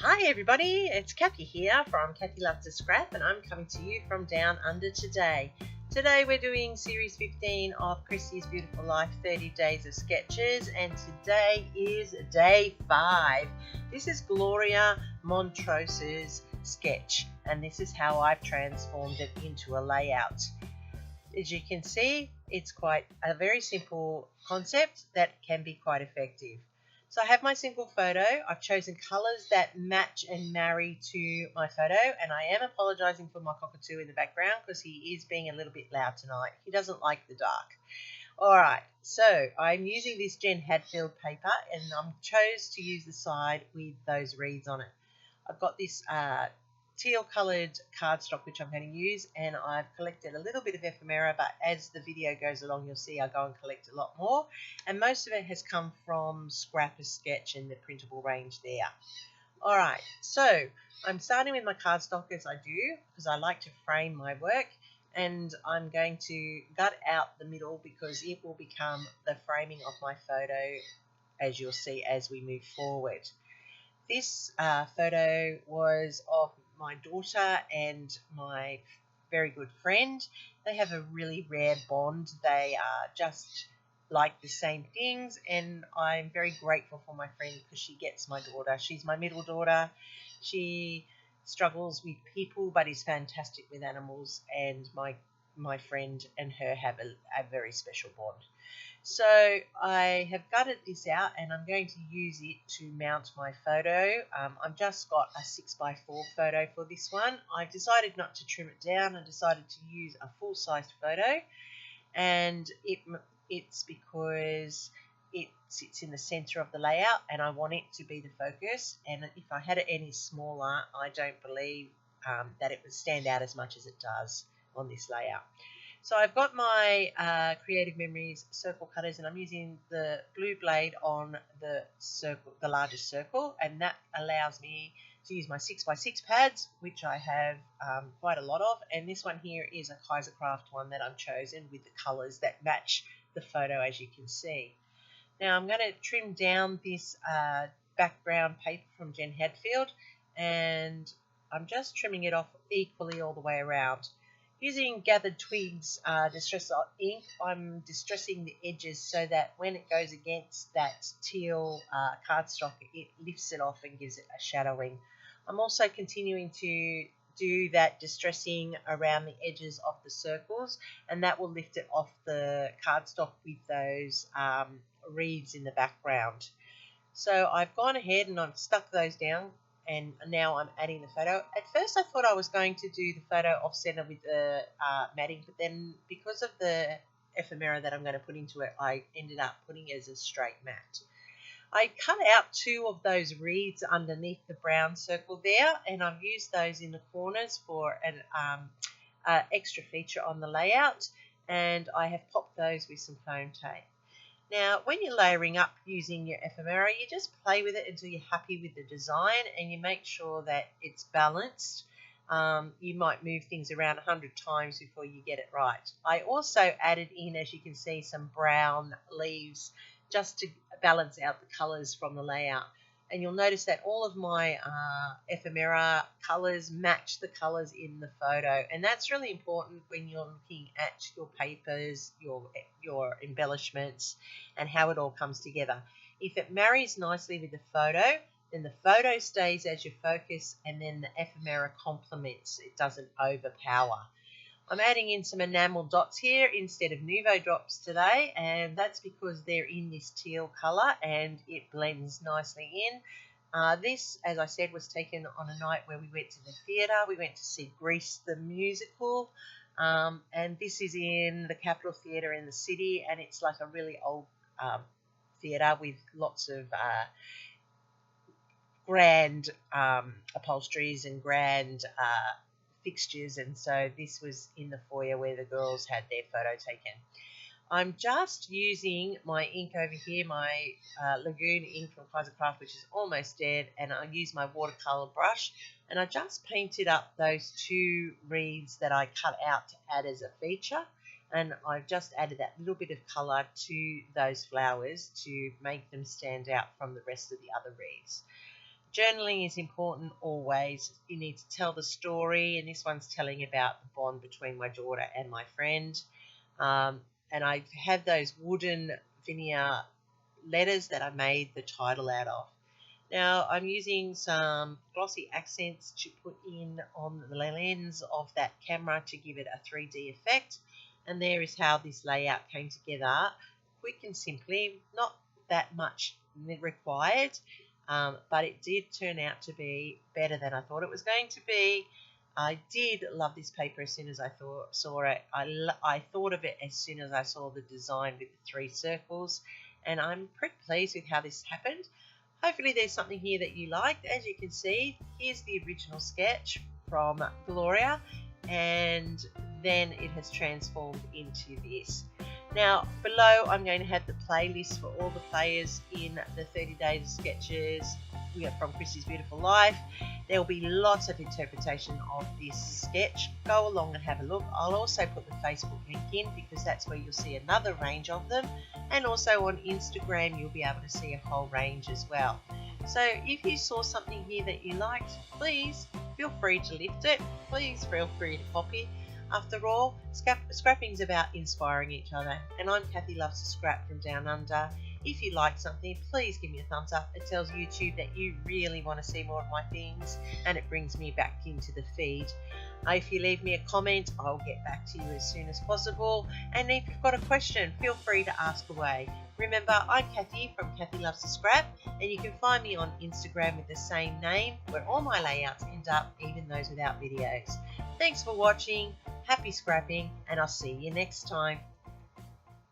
Hi everybody, it's Kathy here from Kathy Loves to Scrap, and I'm coming to you from Down Under today. Today we're doing series 15 of Christy's Beautiful Life 30 Days of Sketches, and today is day 5. This is Gloria Montross's sketch, and this is how I've transformed it into a layout. As you can see, it's quite a very simple concept that can be quite effective. So I have my single photo. I've chosen colours that match and marry to my photo, and I am apologising for my cockatoo in the background because he is being a little bit loud tonight. He doesn't like the dark. Alright, so I'm using this Jen Hadfield paper, and I chose to use the side with those reeds on it. I've got this teal coloured cardstock which I'm going to use, and I've collected a little bit of ephemera, but as the video goes along you'll see I go and collect a lot more, and most of it has come from Scrap a Sketch in the printable range there. Alright, so I'm starting with my cardstock as I do because I like to frame my work, and I'm going to gut out the middle because it will become the framing of my photo, as you'll see as we move forward. This photo was of my daughter and my very good friend. They have a really rare bond. They just like the same things, and I'm very grateful for my friend because she gets my daughter. She's my middle daughter. She struggles with people but is fantastic with animals, and my friend and her have a very special bond. So I have gutted this out, and I'm going to use it to mount my photo. I've just got a 6x4 photo for this one. I've decided not to trim it down. I decided to use a full-sized photo, and it's because it sits in the center of the layout and I want it to be the focus, and if I had it any smaller I don't believe that it would stand out as much as it does on this layout. So I've got my Creative Memories circle cutters, and I'm using the blue blade on the circle, the largest circle, and that allows me to use my 6x6 pads, which I have quite a lot of, and this one here is a Kaisercraft one that I've chosen with the colours that match the photo, as you can see. Now I'm going to trim down this background paper from Jen Hadfield, and I'm just trimming it off equally all the way around. Using Gathered Twigs Distress ink, I'm distressing the edges so that when it goes against that teal cardstock, it lifts it off and gives it a shadowing. I'm also continuing to do that distressing around the edges of the circles, and that will lift it off the cardstock with those reeds in the background. So I've gone ahead and I've stuck those down, and now I'm adding the photo. At first I thought I was going to do the photo off center with the matting, but then because of the ephemera that I'm going to put into it, I ended up putting it as a straight mat. I cut out 2 of those reeds underneath the brown circle there, and I've used those in the corners for an extra feature on the layout, and I have popped those with some foam tape. Now, when you're layering up using your ephemera, you just play with it until you're happy with the design, and you make sure that it's balanced. You might move things around 100 times before you get it right. I also added in, as you can see, some brown leaves just to balance out the colours from the layout. And you'll notice that all of my ephemera colours match the colours in the photo, and that's really important when you're looking at your papers, your embellishments, and how it all comes together. If it marries nicely with the photo, then the photo stays as your focus, and then the ephemera complements. It doesn't overpower. I'm adding in some enamel dots here instead of Nuvo drops today, and that's because they're in this teal colour and it blends nicely in. This, as I said, was taken on a night where we went to the theatre. We went to see Grease the musical, and this is in the Capitol Theatre in the city, and it's like a really old theatre with lots of grand upholsteries and grand fixtures, and so this was in the foyer where the girls had their photo taken. I'm just using my ink over here, my Lagoon ink from Kaisercraft, which is almost dead, and I use my watercolour brush, and I just painted up those 2 reeds that I cut out to add as a feature, and I've just added that little bit of colour to those flowers to make them stand out from the rest of the other reeds. Journaling is important always. You need to tell the story, and this one's telling about the bond between my daughter and my friend. Um, and I have those wooden veneer letters that I made the title out of. Now I'm using some glossy accents to put in on the lens of that camera to give it a 3D effect. And there is how this layout came together. Quick and simply, not that much required, but it did turn out to be better than I thought it was going to be. I did love this paper as soon as I saw it. I thought of it as soon as I saw the design with the 3 circles, and I'm pretty pleased with how this happened. Hopefully there's something here that you liked. As you can see, here's the original sketch from Gloria, and then it has transformed into this. Now below I'm going to have the playlist for all the players in the 30 Days of Sketches from Christy's Beautiful Life. There will be lots of interpretation of this sketch. Go along and have a look. I'll also put the Facebook link in because that's where you'll see another range of them, and also on Instagram you'll be able to see a whole range as well. So if you saw something here that you liked, please feel free to lift it. Please feel free to copy. After all, scrapping is about inspiring each other, and I'm Kathy Loves to Scrap from Down Under. If you like something, please give me a thumbs up. It tells YouTube that you really want to see more of my things, and it brings me back into the feed. If you leave me a comment, I'll get back to you as soon as possible. And if you've got a question, feel free to ask away. Remember, I'm Kathy from Kathy Loves to Scrap, and you can find me on Instagram with the same name, where all my layouts end up, even those without videos. Thanks for watching, happy scrapping, and I'll see you next time.